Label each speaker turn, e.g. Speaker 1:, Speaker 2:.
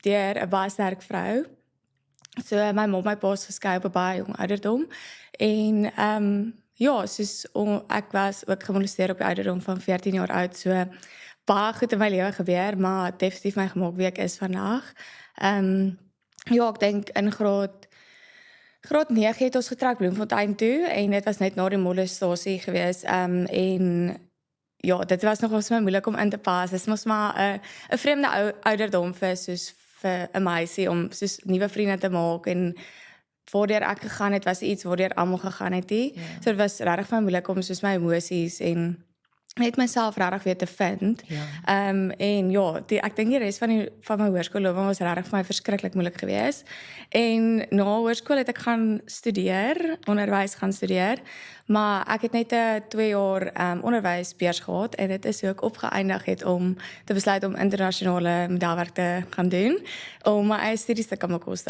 Speaker 1: deur 'n baie sterk vrou. So my ma, my pa is geskei op 'n baie jong ouderdom en ja, soos ek was ook gemolesteer op die ouderdom van 14 jaar oud, so baie goed in my lewe gebeur, maar definitief my gemaak wie ek is vandag. Ja, ek dink in graad 9 het ons getrek Bloemfontein toe en dit was net na die molestasie gewees, en ja, dit was nog vir my moeilik om in te pas. Dit is mos maar 'n vreemde ouderdom vir 'n meisie om soos nuwe vriende te maak en waardeur ek gegaan het, was iets waardeur almal gegaan het nie.
Speaker 2: Ja.
Speaker 1: So dit was regtig vir my moeilik om soos my emosies en net myself regtig weer te vind.
Speaker 2: Ja.
Speaker 1: En ja, ek dink die res van my hoërskoolloopbaan was regtig vir my verskriklik moeilik geweest. En na hoërskool het ek gaan studeer, onderwys gaan studeer, maar ek het net 'n 2 jaar onderwysbeurs gehad en dit is hoe ek opgeëindig het om te besluit om internasionale modelwerk te gaan doen, om my eie studies te kan bekostig.